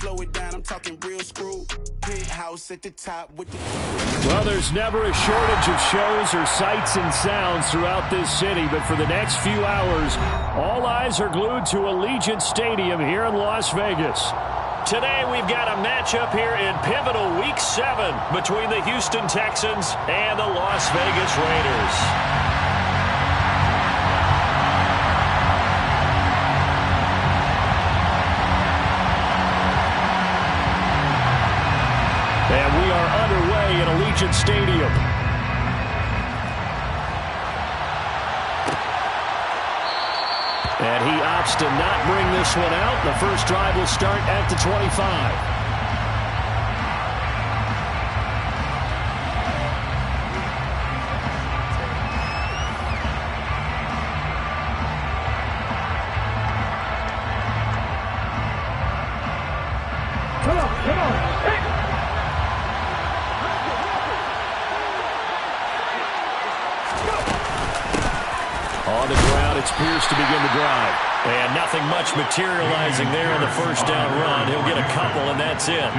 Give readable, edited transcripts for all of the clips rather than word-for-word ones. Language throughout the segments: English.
slow it down, I'm talking real screw. Penthouse at the top with the... Well, there's never a shortage of shows or sights and sounds throughout this city, but for the next few hours, all eyes are glued to Allegiant Stadium here in Las Vegas. Today, we've got a matchup here in pivotal Week 7 between the Houston Texans and the Las Vegas Raiders. And we are underway at Allegiant Stadium. And he opts to not bring this one out. The first drive will start at the 25. On the ground, it's Pierce to begin the drive. And nothing much materializing there on the first down run. He'll get a couple, and that's it.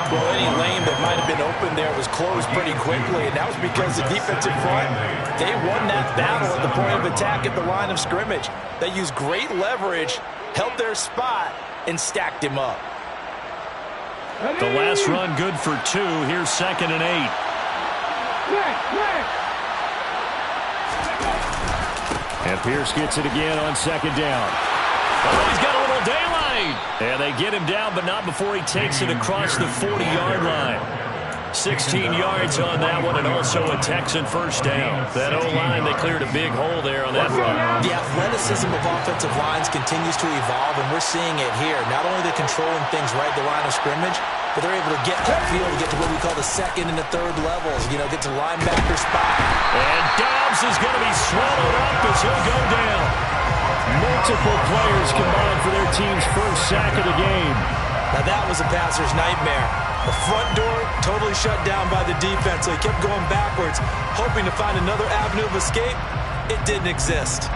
Well, any lane that might have been open there was closed pretty quickly, and that was because the defensive front, they won that battle at the point of attack at the line of scrimmage. They used great leverage, held their spot, and stacked him up. The last run good for 2. Here's 2nd and 8. And Pierce gets it again on 2nd down. Oh, he's got a little daylight. And they get him down, but not before he takes it across the 40-yard line. 16 yards on that one, and also a Texan first down. That O-line, they cleared a big hole there on that run. The athleticism of offensive lines continues to evolve, and we're seeing it here. Not only are they controlling things right at the line of scrimmage, but they're able to get upfield to get to what we call the 2nd and the 3rd levels. You know, get to linebacker spot. And Dobbs is going to be swallowed up as he'll go down. Multiple players combined for their team's first sack of the game. Now that was a passer's nightmare. The front door totally shut down by the defense, so he kept going backwards, hoping to find another avenue of escape. It didn't exist.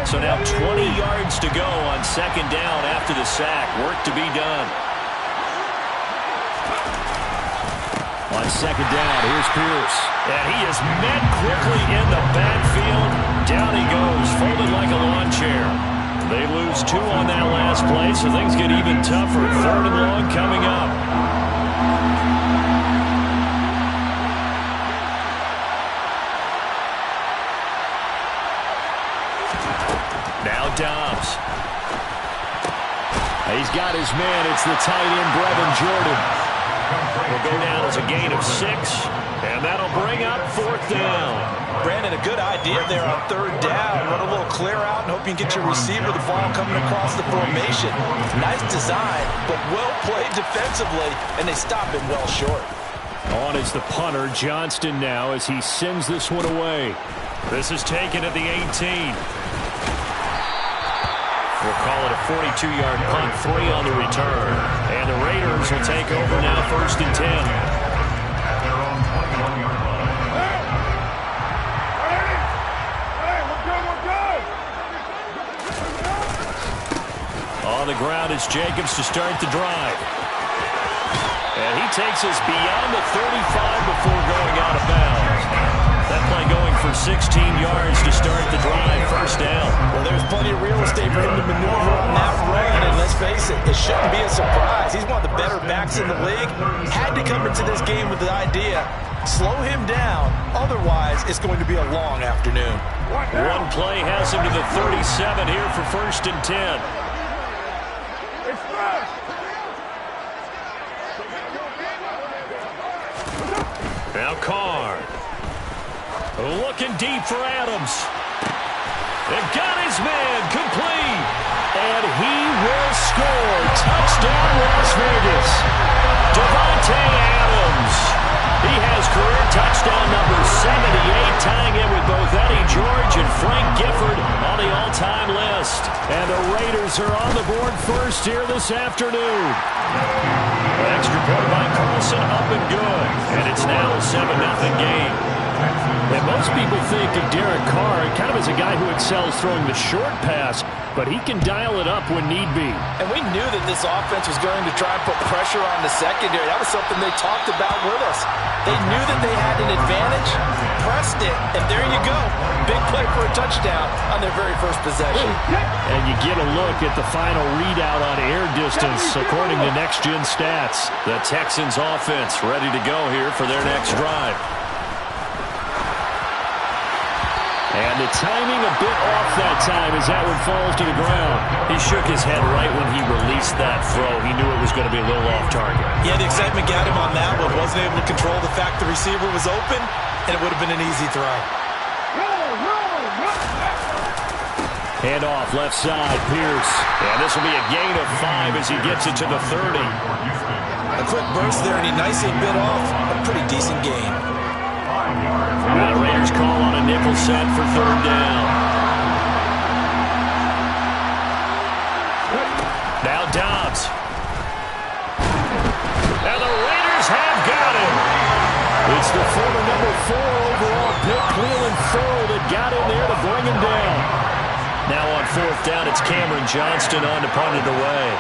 So now 20 yards to go on 2nd down after the sack. Work to be done. On 2nd down, here's Pierce. And he is met quickly in the backfield. Down he goes, folded like a lawn chair. They lose 2 on that last play, so things get even tougher. 3rd and long coming up. Now Dobbs. He's got his man. It's the tight end, Brevin Jordan. Will go down as a gain of 6, and that'll bring up 4th down. Brandon, a good idea there on 3rd down. Run a little clear out and hope you can get your receiver the ball coming across the formation. Nice design, but well played defensively, and they stop him well short. On is the punter, Johnston, now as he sends this one away. This is taken at the 18. We'll call it a 42-yard punt, 3 on the return. And the Raiders will take over now, 1st and 10. On the ground, it's Jacobs to start the drive. And he takes us beyond the 35 before going out of bounds. That play going for 16 yards to start the drive, 1st down. Well, there's plenty of real estate for him to maneuver on that run, and let's face it, it shouldn't be a surprise. He's one of the better backs in the league. Had to come into this game with the idea, slow him down, otherwise it's going to be a long afternoon. One play has him to the 37 here for 1st and 10. Now Carr. Looking deep for Adams. They've got his man complete. And he will score. Touchdown, Las Vegas. Davante Adams. He has career touchdown number 78, tying it with both Eddie George and Frank Gifford on the all-time list. And the Raiders are on the board first here this afternoon. Extra point by Carlson, up and good. And it's now a 7-0 game. And most people think of Derek Carr kind of as a guy who excels throwing the short pass. but he can dial it up when need be. And we knew that this offense was going to try and put pressure on the secondary. That was something they talked about with us. They knew that they had an advantage, pressed it, and there you go. Big play for a touchdown on their very first possession. And you get a look at the final readout on air distance according to Next Gen Stats. The Texans offense ready to go here for their next drive. And the timing a bit off that time as that one falls to the ground. He shook his head right when he released that throw. He knew it was going to be a little off target. Yeah, the excitement got him on that one. Wasn't able to control the fact the receiver was open, and it would have been an easy throw. Hand off left side, Pierce. And this will be a gain of 5 as he gets it to the 30. A quick burst there, and he nicely bit off a pretty decent gain. The Raiders call on a nickel set for 3rd down. Now Dobbs. And the Raiders have got him. It's the former number 4 overall pick, Cleveland Ferrell, that got in there to bring him down. Now on 4th down, it's Cameron Johnston on to punt it away.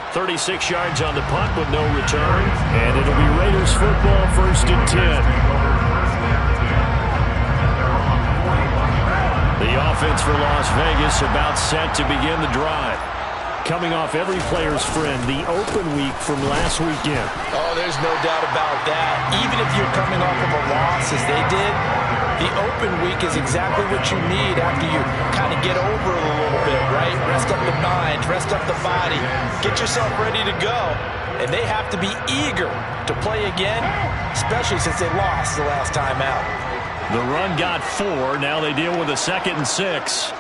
.36 yards on the punt with no return. And it'll be Raiders football, 1st and 10. The offense for Las Vegas about set to begin the drive. Coming off every player's friend, the open week from last weekend. Oh, there's no doubt about that. Even if you're coming off of a loss as they did, the open week is exactly what you need after you kind of get over it a little bit, right? Rest up the mind, rest up the body, get yourself ready to go. And they have to be eager to play again, especially since they lost the last time out. The run got 4. Now they deal with a 2nd and 6.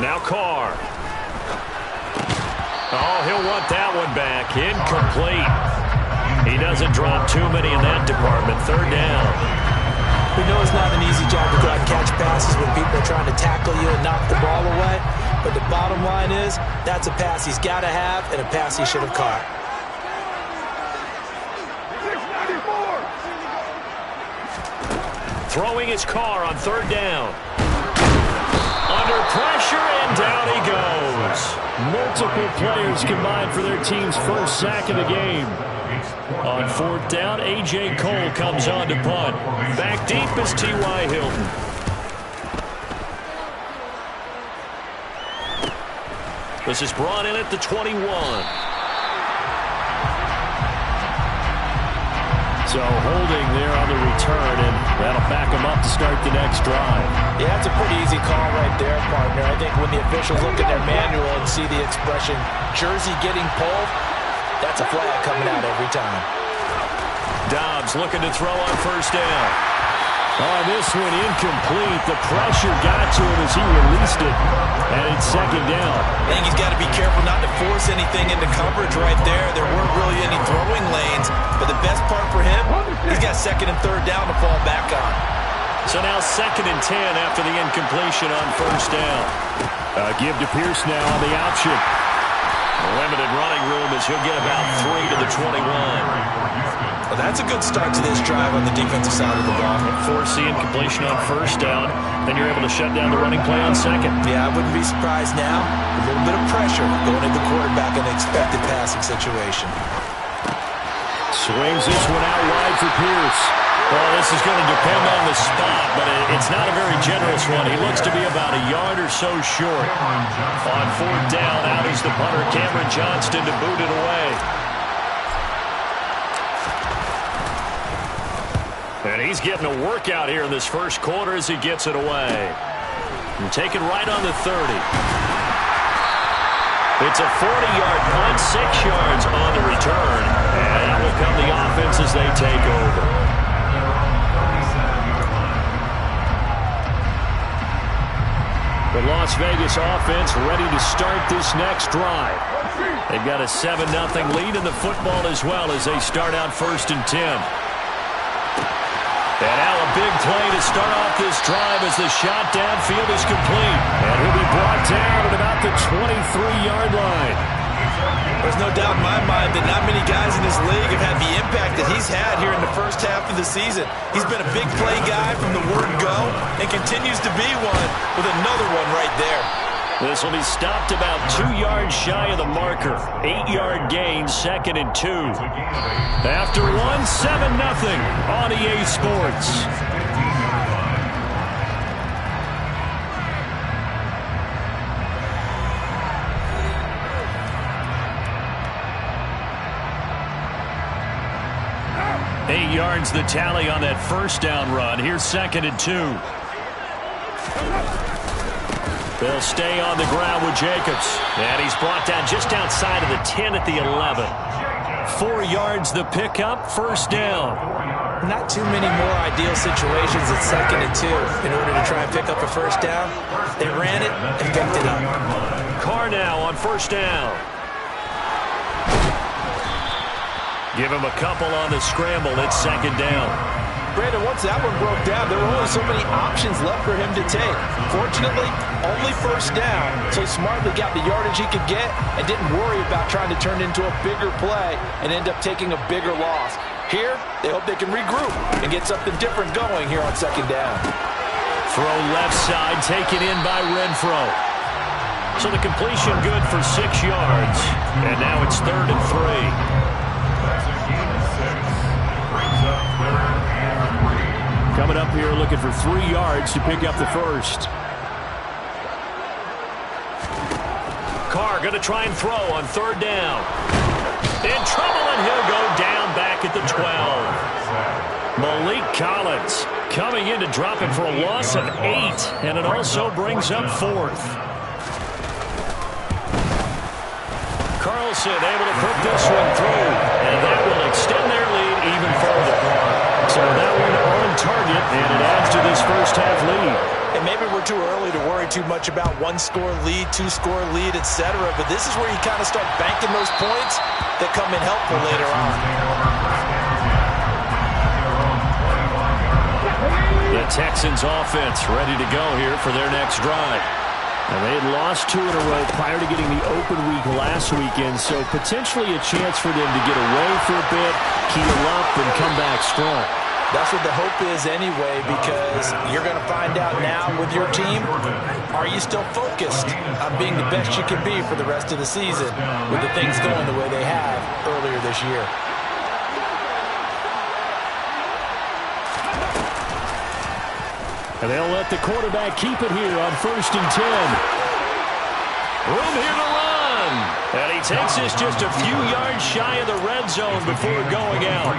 Now Carr. Oh, he'll want that one back. Incomplete. He doesn't drop too many in that department. 3rd down. We know it's not an easy job to go out and catch passes when people are trying to tackle you and knock the ball away. But the bottom line is, that's a pass he's got to have and a pass he should have caught. Throwing his car on 3rd down. Under pressure, and down he goes. Multiple players combined for their team's first sack of the game. On 4th down, A.J. Cole comes on to punt. Back deep is T.Y. Hilton. This is brought in at the 21. So holding there on the return, and that'll back him up to start the next drive. Yeah, it's a pretty easy call right there, partner. I think when the officials look at their manual and see the expression, jersey getting pulled, that's a flag coming out every time. Dobbs looking to throw on 1st down. Oh, this one incomplete. The pressure got to him as he released it. And it's 2nd down. I think he's got to be careful not to force anything into coverage right there. There weren't really any throwing lanes. But the best part for him, he's got 2nd and 3rd down to fall back on. So now 2nd and 10 after the incompletion on 1st down. Give to Pierce now on the option. Limited running room as he'll get about 3 to the 21. Well, that's a good start to this drive on the defensive side of the ball. Force the incompletion on 1st down. Then you're able to shut down the running play on 2nd. Yeah, I wouldn't be surprised now. A little bit of pressure going at the quarterback in an expected passing situation. Swings this one out wide for Pierce. Well, this is going to depend on the spot, but it's not a very generous one. He looks to be about a yard or so short. On 4th down, out is the punter, Cameron Johnston, to boot it away. And he's getting a workout here in this first quarter as he gets it away. And taken right on the 30. It's a 40-yard punt, 6 yards on the return. And out will come the offense as they take over. The Las Vegas offense ready to start this next drive. They've got a 7-0 lead in the football as well as they start out 1st and 10. And now a big play to start off this drive as the shot downfield is complete. And he'll be brought down at about the 23-yard line. There's no doubt in my mind that not many guys in this league have had the impact that he's had here in the first half of the season. He's been a big play guy from the word go and continues to be one with another one right there. This will be stopped about 2 yards shy of the marker. 8-yard gain, 2nd and 2. After 1, 7-0 on EA Sports. Eight yards the tally on that first down run. Here's 2nd and 2. They'll stay on the ground with Jacobs. And he's brought down just outside of the 10 at the 11. 4 yards the pickup, first down. Not too many more ideal situations at 2nd and 2 in order to try and pick up a first down. They ran it and picked it up. Carr now on first down. Give him a couple on the scramble. It's 2nd down. Brandon, once that one broke down, there were only so many options left for him to take. Fortunately, only first down, so he smartly got the yardage he could get and didn't worry about trying to turn it into a bigger play and end up taking a bigger loss. Here, they hope they can regroup and get something different going here on 2nd down. Throw left side, taken in by Renfro. So the completion good for 6 yards. And now it's 3rd and 3. Coming up here looking for 3 yards to pick up the first. Carr going to try and throw on 3rd down. In trouble, and he'll go down back at the 12. Malik Collins coming in to drop it for a loss of 8, and it also brings up 4th. Carlson able to put this one through, and that will extend their lead even further. So that one on target, and it adds to this first half lead. And maybe we're too early to worry too much about 1-score lead, 2-score lead, etc. But this is where you kind of start banking those points that come in helpful later on. The Texans offense ready to go here for their next drive. And they had lost 2 in a row prior to getting the open week last weekend, so potentially a chance for them to get away for a bit, heal up, and come back strong. That's what the hope is anyway, because you're going to find out now with your team, are you still focused on being the best you can be for the rest of the season with the things going the way they have earlier this year? And they'll let the quarterback keep it here on 1st and 10. Room here to run. And he takes this just a few yards shy of the red zone before going out.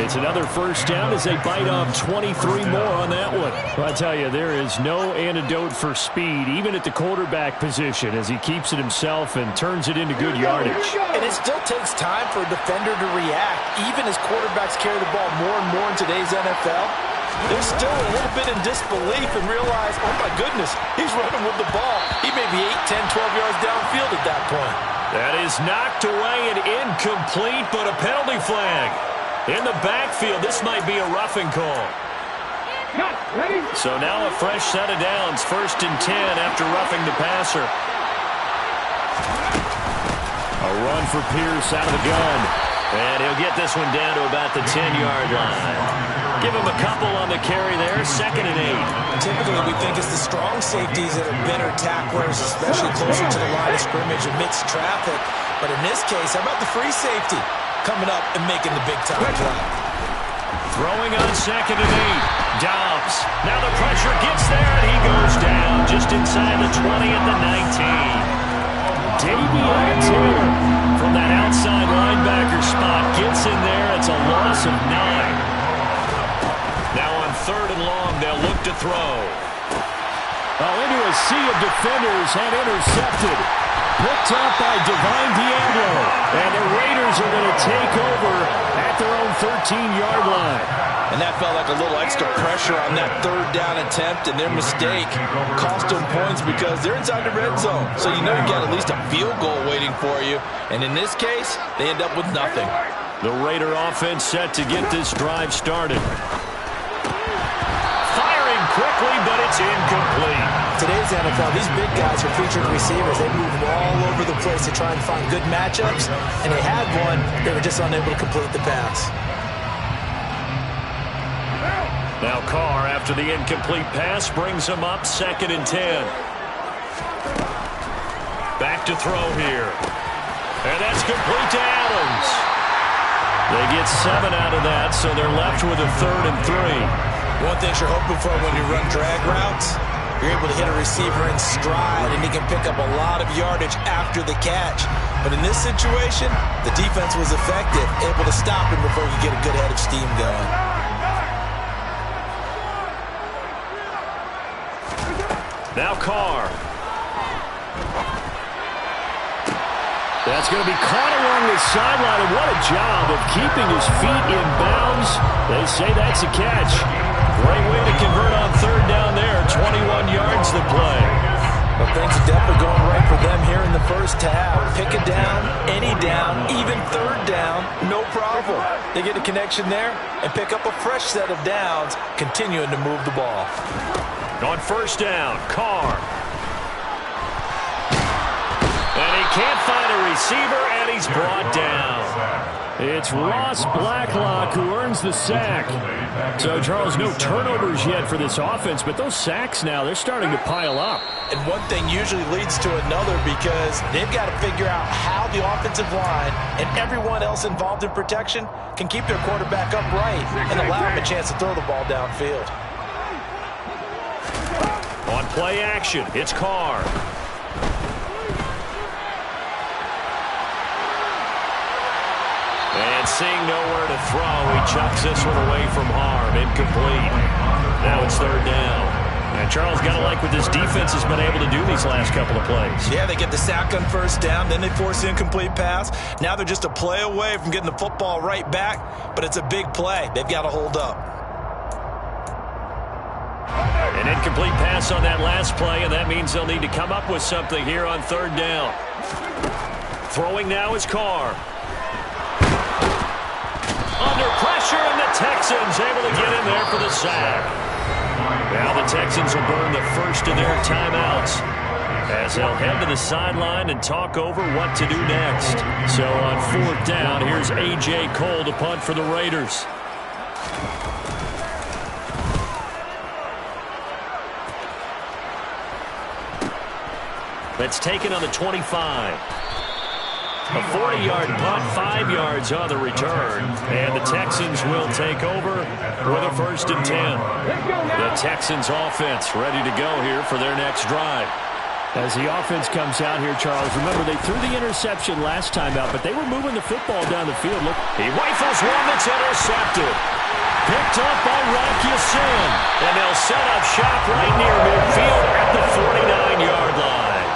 It's another first down as they bite off 23 more on that one. Well, I tell you, there is no antidote for speed, even at the quarterback position, as he keeps it himself and turns it into good yardage. And it still takes time for a defender to react, even as quarterbacks carry the ball more and more in today's NFL. They're still a little bit in disbelief and realize, oh my goodness, he's running with the ball. He may be 8, 10, 12 yards downfield at that point. That is knocked away and incomplete, but a penalty flag. In the backfield, this might be a roughing call. So now a fresh set of downs, 1st and 10 after roughing the passer. A run for Pierce out of the gun. And he'll get this one down to about the 10-yard line. Give him a couple on the carry there, 2nd and 8. Typically, we think it's the strong safeties that are better tacklers, especially closer to the line of scrimmage amidst traffic. But in this case, how about the free safety coming up and making the big-time play? Throwing on 2nd and 8. Dobbs. Now the pressure gets there, and he goes down just inside the 20 at the 19. Davion Taylor from that outside linebacker spot gets in there. It's a loss of 9. Now on 3rd and long, they'll look to throw. Oh, into a sea of defenders and intercepted. Picked up by Divine Diablo. And the Raiders are going to take over at their own 13-yard line. And that felt like a little extra pressure on that 3rd down attempt, and their mistake cost them points because they're inside the red zone. So you know you got at least a field goal waiting for you. And in this case, they end up with nothing. The Raider offense set to get this drive started. Firing quickly, but it's It's incomplete. Today's NFL, these big guys are featured receivers. They move all over the place to try and find good matchups, and they had one. They were just unable to complete the pass. Now Carr, after the incomplete pass, brings him up 2nd and 10. Back to throw here. And that's complete to Adams. They get 7 out of that, so they're left with a 3rd and 3. One thing you're hoping for when you run drag routes, you're able to hit a receiver in stride, and he can pick up a lot of yardage after the catch. But in this situation, the defense was effective, able to stop him before he could get a good head of steam going. Now Carr. That's going to be caught along the sideline, and what a job of keeping his feet in bounds. They say that's a catch. Great way to convert on 3rd down there. 21 yards to play. Well, things are definitely going right for them here in the first half. Pick a down, any down, even 3rd down, no problem. They get a connection there and pick up a fresh set of downs, continuing to move the ball. On 1st down, Carr. And he can't find a receiver, and he's brought down. It's Ross Blacklock who earns the sack. So, Charles, no turnovers yet for this offense, but those sacks now, they're starting to pile up. And one thing usually leads to another because they've got to figure out how the offensive line and everyone else involved in protection can keep their quarterback upright and allow him a chance to throw the ball downfield. On play action, it's Carr. And seeing nowhere to throw, he chucks this one away from harm. Incomplete. Now it's 3rd down. And Charles, got to like what this defense has been able to do these last couple of plays. Yeah, they get the sack on 1st down, then they force the incomplete pass. Now they're just a play away from getting the football right back, but it's a big play. They've got to hold up. An incomplete pass on that last play, and that means they'll need to come up with something here on 3rd down. Throwing now is Carr. Under pressure, and the Texans able to get in there for the sack. Now the Texans will burn the first of their timeouts as they'll head to the sideline and talk over what to do next. So on 4th down, here's A.J. Cole to punt for the Raiders. That's taken on the 25. A 40-yard punt, 5 yards on the return. And the Texans will take over with a 1st and 10. The Texans offense ready to go here for their next drive. As the offense comes out here, Charles, remember they threw the interception last time out, but they were moving the football down the field. Look, he rifles one that's intercepted. Picked up by Rocky Sin. And they'll set up shop right near midfield at the 49-yard line.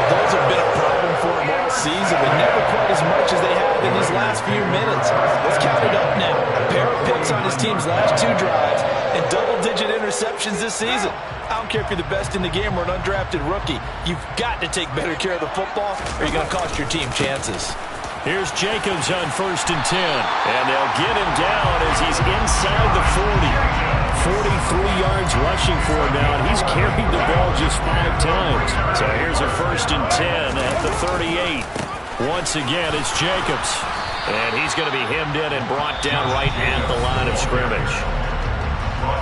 Well, those have been a problem for them all season, but never quite as much as they have in these last few minutes. Let's count it up now. A pair of picks on his team's last 2 drives and double-digit interceptions this season. I don't care if you're the best in the game or an undrafted rookie. You've got to take better care of the football or you're going to cost your team chances. Here's Jacobs on 1st and 10. And they'll get him down as he's inside the 40. 43 yards rushing for him now, and he's carried the ball just 5 times. So here's a 1st and 10 at the 38. Once again, it's Jacobs. And he's going to be hemmed in and brought down right at the line of scrimmage.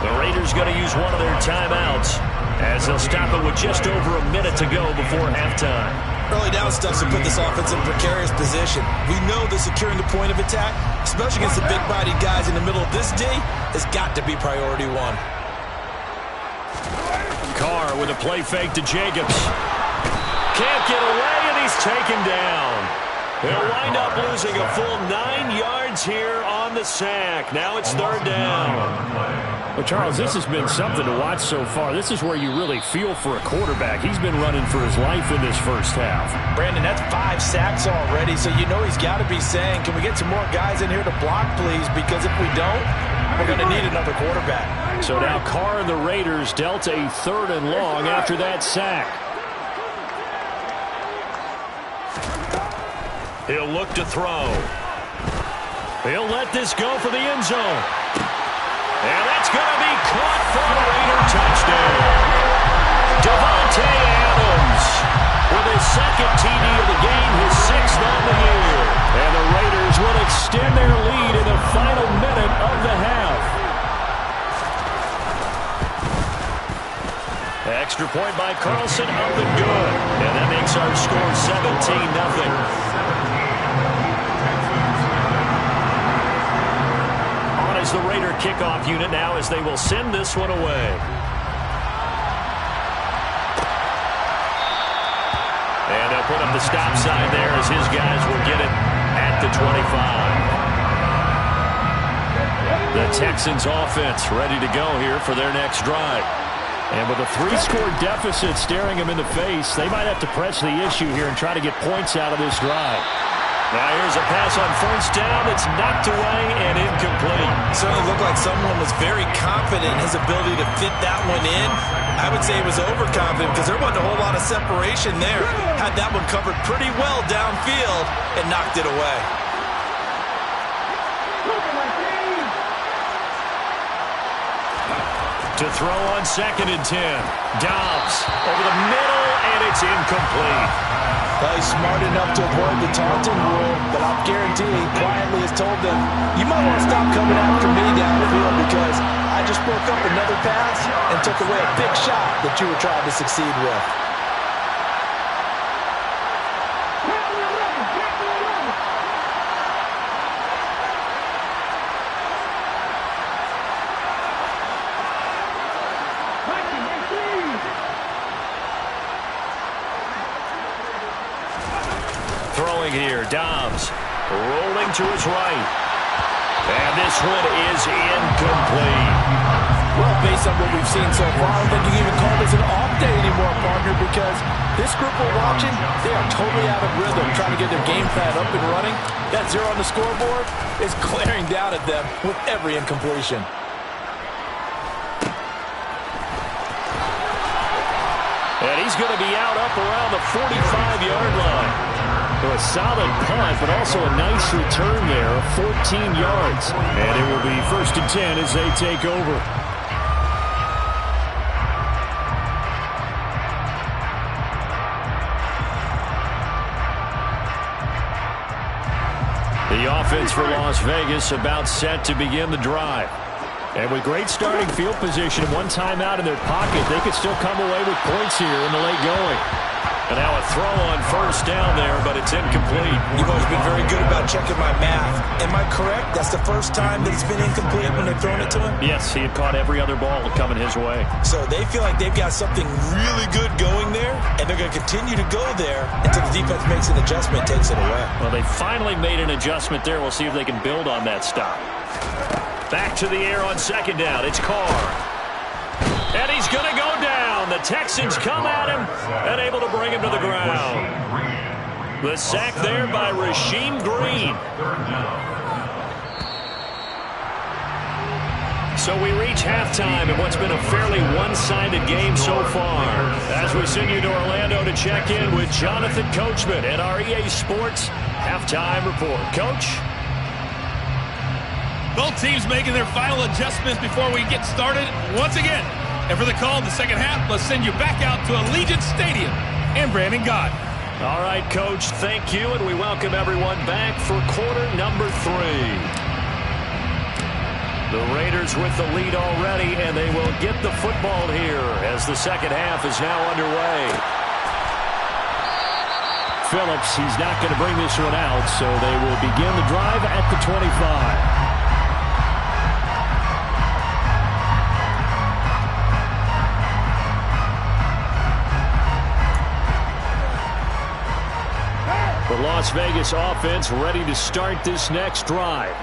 The Raiders going to use one of their timeouts as they'll stop it with just over a minute to go before halftime. Early down stuff to put this offense in a precarious position. We know that securing the point of attack, especially against the big-bodied guys in the middle of this D, has got to be priority 1. Carr with a play fake to Jacobs. Can't get away, and he's taken down. He'll wind up losing a full 9 yards here on the sack. Now it's 3rd down. Well, Charles, this has been something to watch so far. This is where you really feel for a quarterback. He's been running for his life in this first half. Brandon, that's 5 sacks already, so you know he's got to be saying, can we get some more guys in here to block, please? Because if we don't, we're going to need another quarterback. So now Carr and the Raiders dealt a 3rd and long after that sack. He'll look to throw. He'll let this go for the end zone. And that's going to be caught for a Raider touchdown. Davante Adams with his second TD of the game, his sixth on the year. And the Raiders will extend their lead in the final minute of the half. Extra point by Carlson, up and good. And that makes our score 17-0. Is the Raider kickoff unit now as they will send this one away. And they'll put up the stop sign there as his guys will get it at the 25. The Texans offense ready to go here for their next drive. And with a 3-score deficit staring them in the face, they might have to press the issue here and try to get points out of this drive. Now here's a pass on first down. It's knocked away and incomplete. Certainly looked like someone was very confident in his ability to fit that one in. I would say he was overconfident because there wasn't a whole lot of separation there. Had that one covered pretty well downfield and knocked it away. To throw on 2nd and 10. Dobbs over the middle, and it's incomplete. Well, he's smart enough to avoid the taunting rule, but I'm guaranteeing he quietly has told them, you might want to stop coming after me downfield because I just broke up another pass and took away a big shot that you were trying to succeed with. Throwing here, Dobbs rolling to his right. And this one is incomplete. Well, based on what we've seen so far, I don't think you can even call this an off day anymore, partner, because this group we're watching, they are totally out of rhythm, trying to get their game plan up and running. That 0 on the scoreboard is glaring down at them with every incompletion. And he's going to be out up around the 45-yard line. So a solid punt, but also a nice return there, 14 yards. And it will be 1st and 10 as they take over. The offense for Las Vegas about set to begin the drive. And with great starting field position and one timeout in their pocket, they could still come away with points here in the late going. And now a throw on first down there, but it's incomplete. You've always been very good about checking my math. Am I correct? That's the first time that it's been incomplete when they've thrown it to him? Yes, he had caught every other ball coming his way. So they feel like they've got something really good going there, and they're going to continue to go there until the defense makes an adjustment, takes it away. Well, they finally made an adjustment there. We'll see if they can build on that stop. Back to the air on 2nd down. It's Carr. And he's going to go down. The Texans come at him and able to bring him to the ground. The sack there by Rasheem Green. So we reach halftime in what's been a fairly one-sided game so far. As we send you to Orlando to check in with Jonathan Coachman at our EA Sports Halftime Report. Coach? Both teams making their final adjustments before we get started once again. And for the call in the second half, let's send you back out to Allegiant Stadium and Brandon Gott. All right, Coach, thank you, and we welcome everyone back for quarter number 3. The Raiders with the lead already, and they will get the football here as the second half is now underway. Phillips, he's not going to bring this one out, so they will begin the drive at the 25. The Las Vegas offense ready to start this next drive.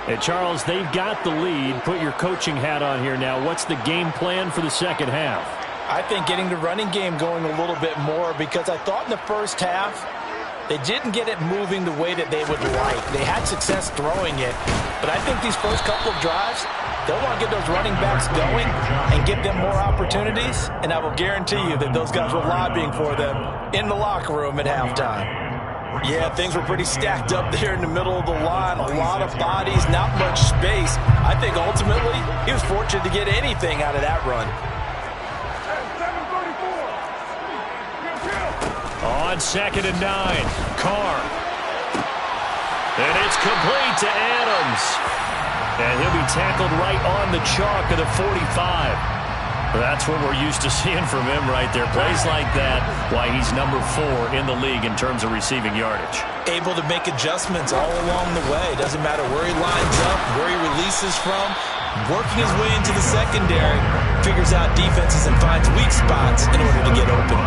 And, Charles, they've got the lead. Put your coaching hat on here now. What's the game plan for the second half? I think getting the running game going a little bit more because I thought in the first half they didn't get it moving the way that they would like. They had success throwing it, but I think these first couple of drives, they'll want to get those running backs going and give them more opportunities, and I will guarantee you that those guys were lobbying for them in the locker room at halftime. Yeah, things were pretty stacked up there in the middle of the line. A lot of bodies, not much space. I think ultimately he was fortunate to get anything out of that run. On 2nd and 9, Carr. And it's complete to Adams. And he'll be tackled right on the chalk of the 45. That's what we're used to seeing from him right there. Plays like that, why he's number 4 in the league in terms of receiving yardage. Able to make adjustments all along the way. Doesn't matter where he lines up, where he releases from. Working his way into the secondary. Figures out defenses and finds weak spots in order to get open.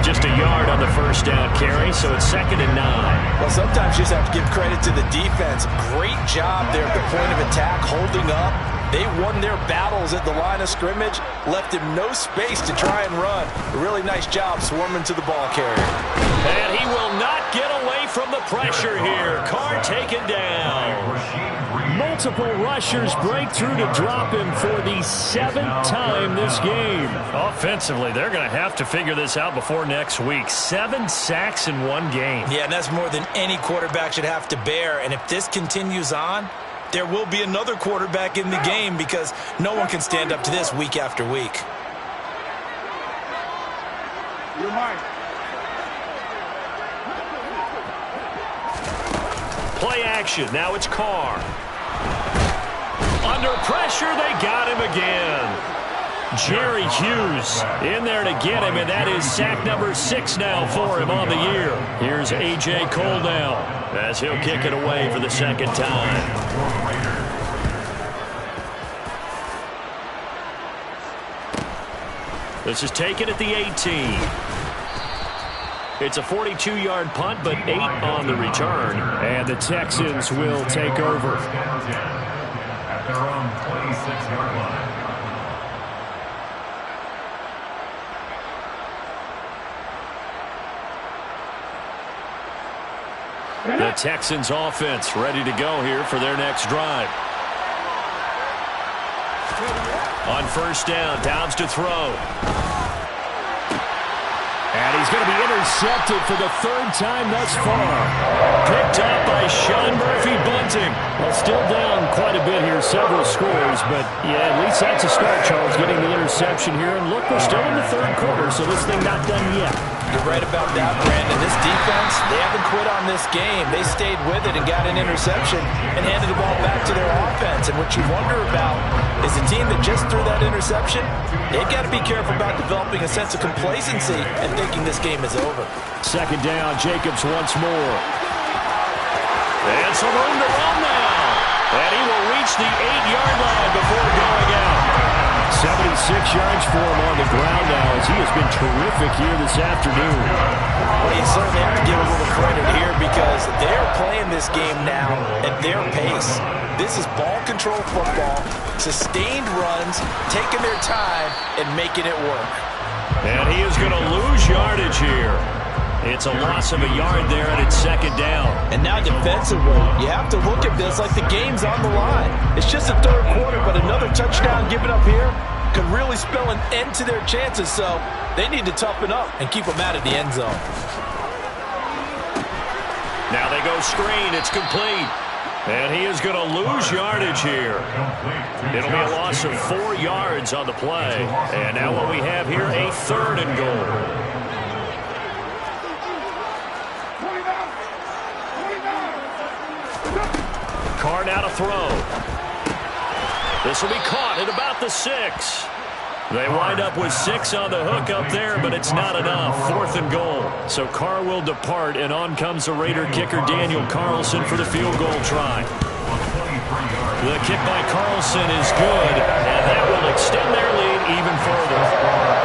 Just a yard on the first down carry, so it's 2nd and 9. Well, sometimes you just have to give credit to the defense. Great job there at the point of attack, holding up. They won their battles at the line of scrimmage, left him no space to try and run. A really nice job swarming to the ball carrier. And he will not get away from the pressure here. Carr taken down. Multiple rushers break through to drop him for the 7th time this game. Offensively, they're going to have to figure this out before next week. 7 sacks in one game. Yeah, and that's more than any quarterback should have to bear. And if this continues on, there will be another quarterback in the game because no one can stand up to this week after week. You're mine. Play action. Now it's Carr. Under pressure, they got him again. Jerry Hughes in there to get him, and that is sack number 6 now for him on the year. Here's A.J. Cole now as he'll kick it away for the 2nd time. This is taken at the 18. It's a 42-yard punt, but 8 on the return. And the Texans will take over. At their own 26-yard line. The Texans offense ready to go here for their next drive. On 1st down, Downs to throw. And he's going to be intercepted for the 3rd time thus far. Picked up by Sean Murphy-Bunting. Well, still down quite a bit here, several scores, but yeah, at least that's a start, Charles, getting the interception here. And look, we're still in the 3rd quarter, so this thing not done yet. You're right about that, Brandon. This defense, they haven't quit on this game. They stayed with it and got an interception and handed the ball back to their offense. And what you wonder about is a team that just threw that interception, they've got to be careful about developing a sense of complacency and thinking this game is over. 2nd down, Jacobs once more. And some room to run now. And he will reach the 8-yard line before going out. 76 yards for him on the ground now as he has been terrific here this afternoon. Well, you certainly have to give a little credit here because they're playing this game now at their pace. This is ball control football, sustained runs, taking their time, and making it work. And he is going to lose yardage here. It's a loss of a yard there, and it's 2nd down. And now defensively, you have to look at this like the game's on the line. It's just the 3rd quarter, but another touchdown given up here could really spell an end to their chances, so they need to toughen up and keep them out of the end zone. Now they go screen. It's complete. And he is going to lose yardage here. It'll be a loss of 4 yards on the play. And now what we have here, a 3rd and goal. Carr now to throw. This will be caught at about the 6. They wind up with 6 on the hook up there, but it's not enough. 4th and goal. So Carr will depart, and on comes the Raider kicker Daniel Carlson for the field goal try. The kick by Carlson is good, and that will extend their lead even further.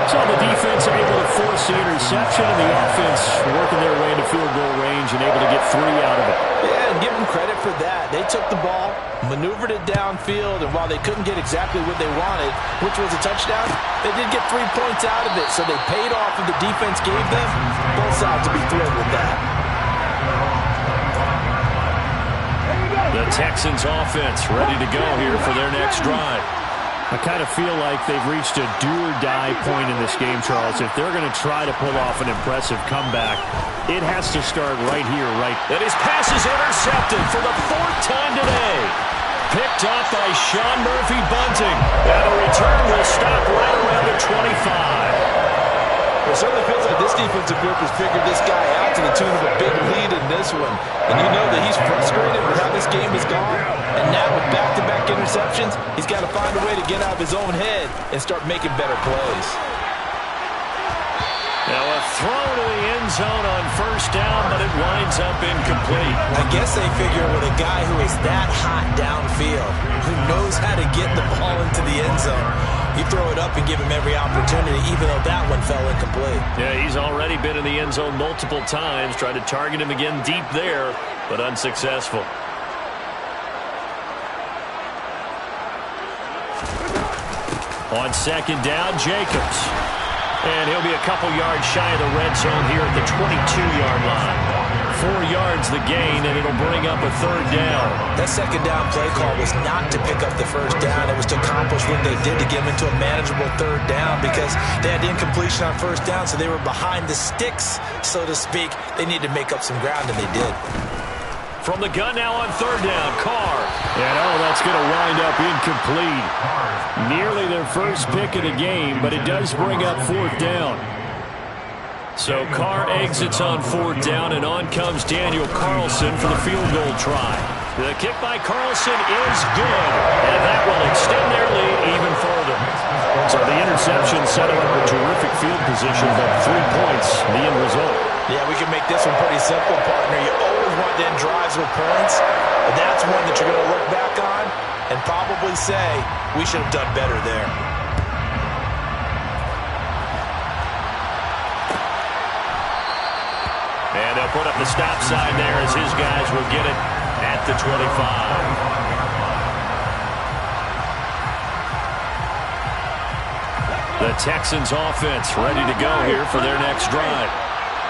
So the defense able to force the interception, and the offense working their way into field goal range and able to get 3 out of it. Yeah, and give them credit for that. They took the ball, maneuvered it downfield, and while they couldn't get exactly what they wanted, which was a touchdown, they did get 3 points out of it, so they paid off what the defense gave them. Both sides to be thrilled with that. The Texans offense ready to go here for their next drive. I kind of feel like they've reached a do-or-die point in this game, Charles. If they're going to try to pull off an impressive comeback, it has to start right here, right. And his pass is intercepted for the 4th time today. Picked off by Sean Murphy-Bunting. And a return will stop right around the 25. It certainly feels like this defensive group has figured this guy out to the tune of a big lead in this one. And you know that he's frustrated with how this game has gone. And now with back-to-back interceptions, he's got to find a way to get out of his own head and start making better plays. Now a throw to the end zone on first down, but it winds up incomplete. I guess they figure with a guy who is that hot downfield, who knows how to get the ball into the end zone, you throw it up and give him every opportunity, even though that one fell incomplete. Yeah, he's already been in the end zone multiple times, tried to target him again deep there, but unsuccessful. On second down, Jacobs. And he'll be a couple yards shy of the red zone here at the 22-yard line. 4 yards the gain, and it'll bring up a 3rd down. That second down play call was not to pick up the first down. It was to accomplish what they did to get them into a manageable 3rd down because they had incompletion on first down, so they were behind the sticks, so to speak. They needed to make up some ground, and they did. From the gun now on 3rd down, Carr. And that's going to wind up incomplete. Nearly their first pick of the game, but it does bring up 4th down. So Carr exits on 4th down, and on comes Daniel Carlson for the field goal try. The kick by Carlson is good, and that will extend their lead even further. So the interception set up a terrific field position, but 3 points, the end result. Yeah, we can make this one pretty simple, partner. You always want to end drives with points, but that's one that you're going to look back on and probably say, we should have done better there. And they'll put up the stop sign there as his guys will get it at the 25. The Texans offense ready to go here for their next drive.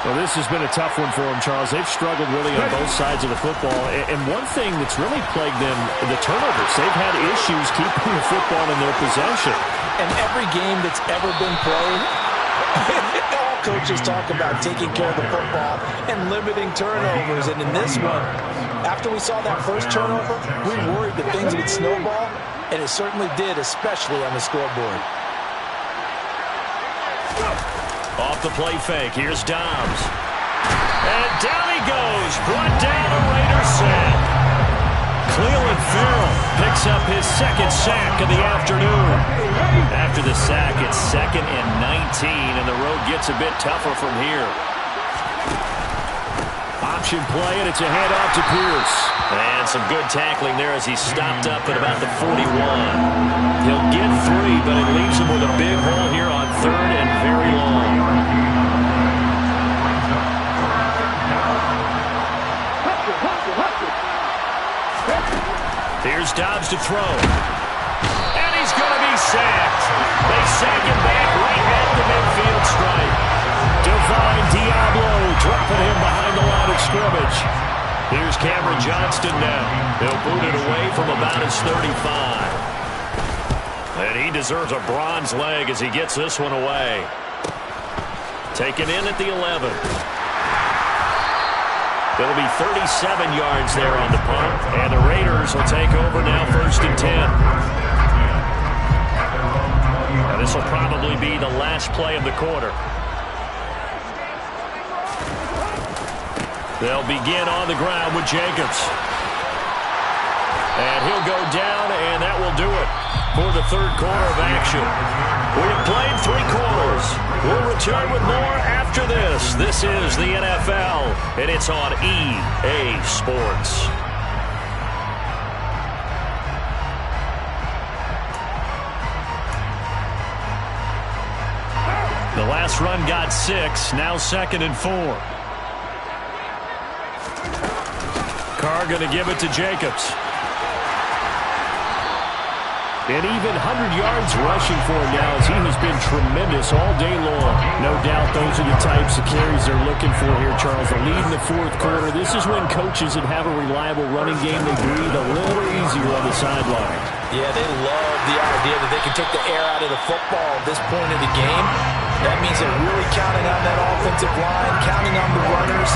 Well, this has been a tough one for them, Charles. They've struggled really on both sides of the football. And one thing that's really plagued them, the turnovers. They've had issues keeping the football in their possession. And every game that's ever been played, all coaches talk about taking care of the football and limiting turnovers. And in this one, after we saw that first turnover, we worried that things would snowball, and it certainly did, especially on the scoreboard. Off the play fake, here's Dobbs. And down he goes, brought down a Raider sack. Cleveland Farrell picks up his 2nd sack of the afternoon. After the sack, it's 2nd and 19, and the road gets a bit tougher from here. Option play, and it's a handoff to Pierce. And some good tackling there as he stopped up at about the 41. He'll get 3, but it leaves him with a big hole here on 3rd and very long. Here's Dobbs to throw. And he's going to be sacked. They sack him back right at the midfield stripe. Divine Diablo dropping him behind the line of scrimmage. Here's Cameron Johnston now. He'll boot it away from about his 35. And he deserves a bronze leg as he gets this one away. Taken in at the 11. It'll be 37 yards there on the punt. And the Raiders will take over now 1st and 10. Now this will probably be the last play of the quarter. They'll begin on the ground with Jacobs. And he'll go down, and that will do it for the 3rd quarter of action. We have played 3 quarters. We'll return with more after this. This is the NFL, and it's on EA Sports. The last run got 6, now 2nd and 4. Carr going to give it to Jacobs. And even 100 yards rushing for him now as he has been tremendous all day long. No doubt those are the types of carries they're looking for here, Charles. The lead in the 4th quarter. This is when coaches that have a reliable running game, they breathe a little easier on the sideline. Yeah, they love the idea that they can take the air out of the football at this point of the game. That means they're really counting on that offensive line, counting on the runners,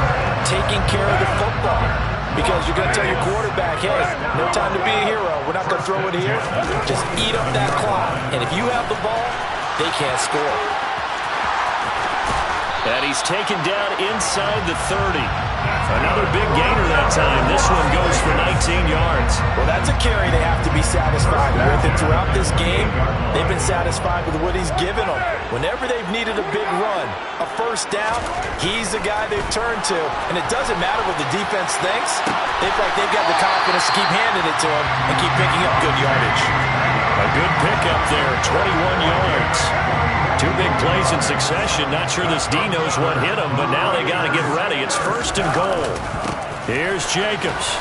taking care of the football. Because you're going to tell your quarterback, hey, no time to be a hero. We're not going to throw it here. Just eat up that clock. And if you have the ball, they can't score. And he's taken down inside the 30. Another big gainer that time. This one goes for 19 yards. Well, that's a carry they have to be satisfied with. And throughout this game, they've been satisfied with what he's given them. Whenever they've needed a big run, a first down, he's the guy they've turned to. And it doesn't matter what the defense thinks. They feel like they've got the confidence to keep handing it to him and keep picking up good yardage. A good pickup there, 21 yards. Two big plays in succession. Not sure this D knows what hit him, but now they got to get ready. It's first and goal. Here's Jacobs.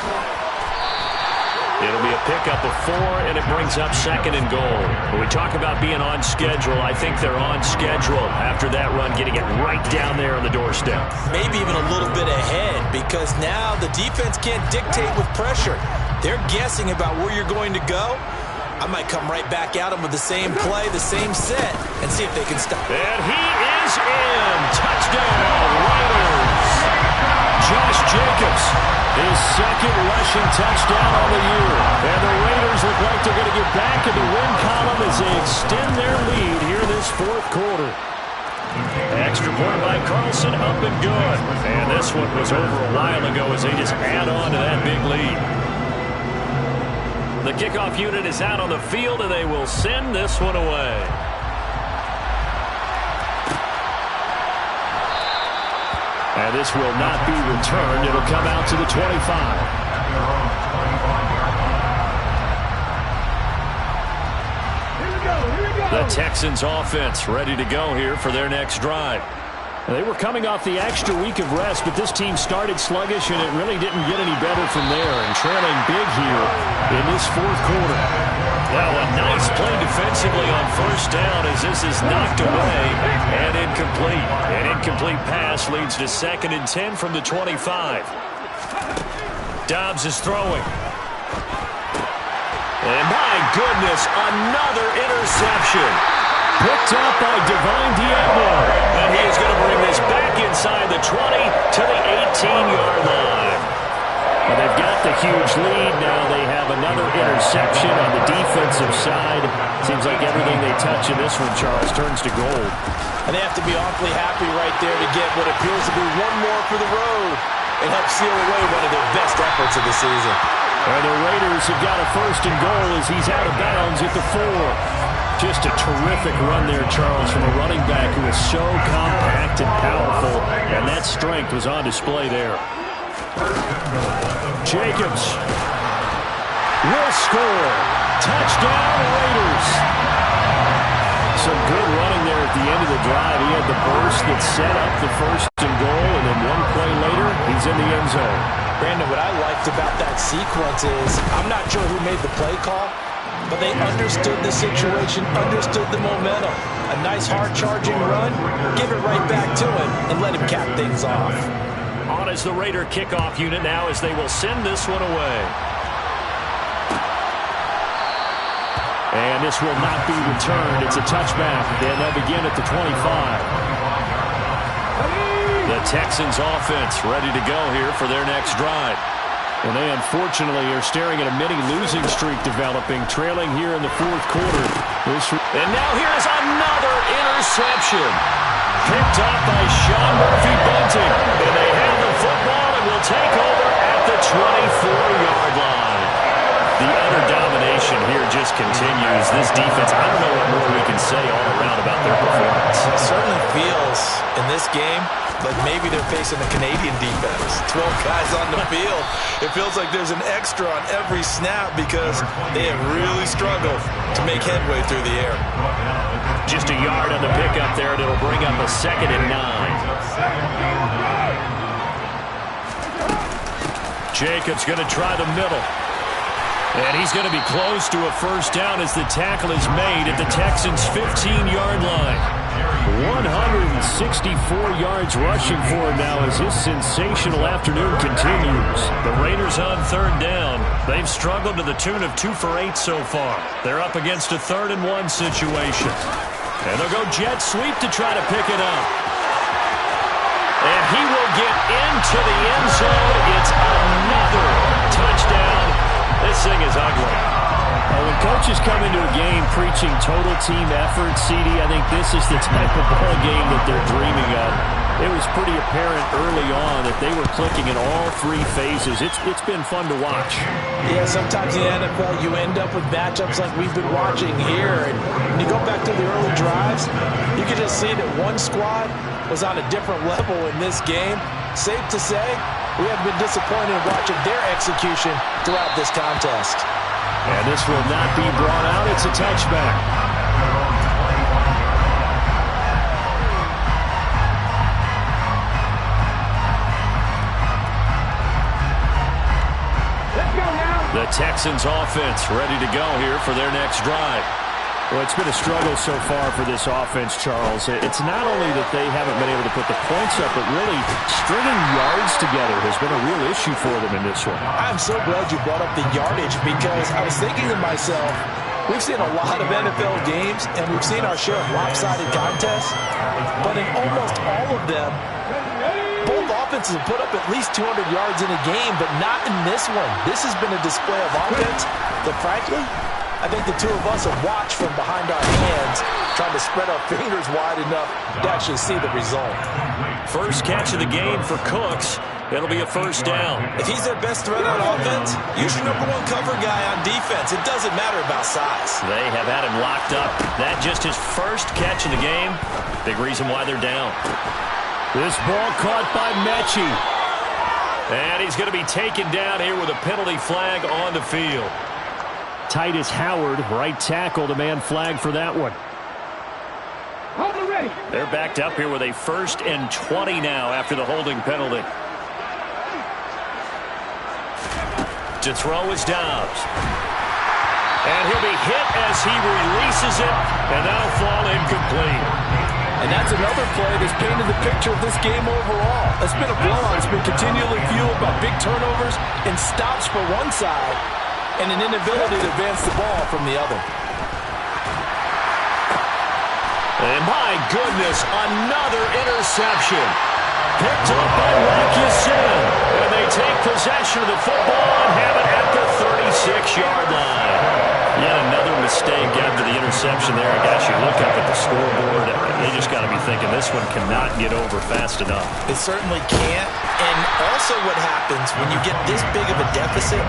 It'll be a pickup of 4, and it brings up second and goal. When we talk about being on schedule, I think they're on schedule after that run, getting it right down there on the doorstep. Maybe even a little bit ahead, because now the defense can't dictate with pressure. They're guessing about where you're going to go. I might come right back at them with the same play, the same set, and see if they can stop. And he is in. Touchdown, Raiders. Josh Jacobs, his second rushing touchdown on the year. And the Raiders look like they're going to get back in the win column as they extend their lead here this fourth quarter. Extra point by Carlson, up and good. And this one was over a while ago as they just add on to that big lead. The kickoff unit is out on the field, and they will send this one away. And this will not be returned. It'll come out to the 25. The Texans offense ready to go here for their next drive. They were coming off the extra week of rest, but this team started sluggish, and it really didn't get any better from there, and trailing big here in this fourth quarter. Well, a nice play defensively on first down as this is knocked away and incomplete. An incomplete pass leads to 2nd and 10 from the 25. Dobbs is throwing. And my goodness, another interception. Picked up by Divine Diablo. And he is going to bring this back inside the 20 to the 18-yard line. Well, they've got the huge lead. Now they have another interception on the defensive side. Seems like everything they touch in this one, Charles, turns to gold. And they have to be awfully happy right there to get what appears to be one more for the road and help seal away one of their best efforts of the season. And the Raiders have got a first and goal as he's out of bounds at the 4. Just a terrific run there, Charles, from a running back who is so compact and powerful, and that strength was on display there. Jacobs will score. Touchdown, Raiders. Some good running there at the end of the drive. He had the burst that set up the first and goal, and then one play later, he's in the end zone. Brandon, what I liked about that sequence is I'm not sure who made the play call, but they understood the situation, understood the momentum. A nice hard-charging run, give it right back to him, and let him cap things off. On is the Raider kickoff unit now as they will send this one away. And this will not be returned. It's a touchback, and they'll begin at the 25. The Texans offense ready to go here for their next drive. And they unfortunately are staring at a mini losing streak developing, trailing here in the fourth quarter. And now here's another interception. Picked up by Sean Murphy-Bunting. And they have the football and will take over at the 24-yard line. The utter domination here just continues. This defense, I don't know what more we can say all around about their performance. It certainly feels in this game like maybe they're facing a Canadian defense. 12 guys on the field. It feels like there's an extra on every snap because they have really struggled to make headway through the air. Just a yard on the pickup there, and it'll bring up a 2nd and 9. Jacobs going to try the middle. And he's going to be close to a first down as the tackle is made at the Texans' 15-yard line. 164 yards rushing for him now as his sensational afternoon continues. The Raiders on third down. They've struggled to the tune of 2 for 8 so far. They're up against a 3rd and 1 situation. And they'll go jet sweep to try to pick it up. And he will get into the end zone. It's another touchdown. This thing is ugly. When coaches come into a game preaching total team effort, CD, I think this is the type of ball game that they're dreaming of. It was pretty apparent early on that they were clicking in all 3 phases. It's been fun to watch. Yeah, sometimes in the NFL you end up with matchups like we've been watching here. And when you go back to the early drives, you can just see that one squad was on a different level in this game. Safe to say, we have been disappointed in watching their execution throughout this contest. And this will not be brought out. It's a touchback. The Texans offense ready to go here for their next drive. Well, it's been a struggle so far for this offense, Charles. It's not only that they haven't been able to put the points up, but really stringing yards together has been a real issue for them in this one. I'm so glad you brought up the yardage because I was thinking to myself, we've seen a lot of NFL games and we've seen our share of lopsided contests, but in almost all of them, both offenses have put up at least 200 yards in a game, but not in this one. This has been a display of offense that, frankly, I think the two of us have watched from behind our hands, trying to spread our fingers wide enough to actually see the result. First catch of the game for Cooks. It'll be a first down. If he's their best threat on offense, use your #1 cover guy on defense. It doesn't matter about size. They have had him locked up. That just his first catch of the game. Big reason why they're down. This ball caught by Mechie. And he's going to be taken down here with a penalty flag on the field. Titus Howard, right tackle, the man flagged for that one. They're backed up here with a 1st and 20 now after the holding penalty. To throw is Dobbs. And he'll be hit as he releases it, and that'll fall incomplete. And that's another play that's painted the picture of this game overall. It's been a blowout. It's been continually fueled by big turnovers and stops for one side and an inability to advance the ball from the other. And my goodness, another interception. Picked up by Rakusin. And they take possession of the football and have it at the 36-yard line. Yet another mistake after the interception there. Gosh, you look up at the scoreboard, they just got to be thinking this one cannot get over fast enough. It certainly can't. And also what happens when you get this big of a deficit,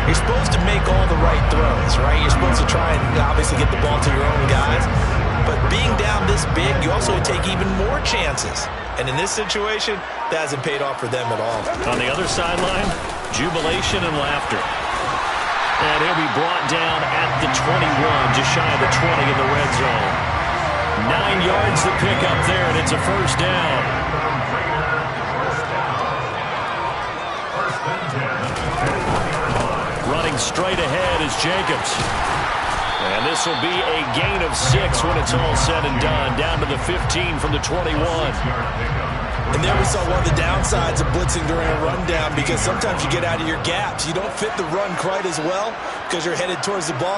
you're supposed to make all the right throws, right? You're supposed to try and obviously get the ball to your own guys. But being down this big, you also take even more chances. And in this situation, that hasn't paid off for them at all. On the other sideline, jubilation and laughter. And he'll be brought down at the 21, just shy of the 20 in the red zone. 9 yards to pick up there, and it's a first down. Running straight ahead is Jacobs. And this will be a gain of 6 when it's all said and done. Down to the 15 from the 21. And there we saw one of the downsides of blitzing during a rundown, because sometimes you get out of your gaps. You don't fit the run quite as well because you're headed towards the ball.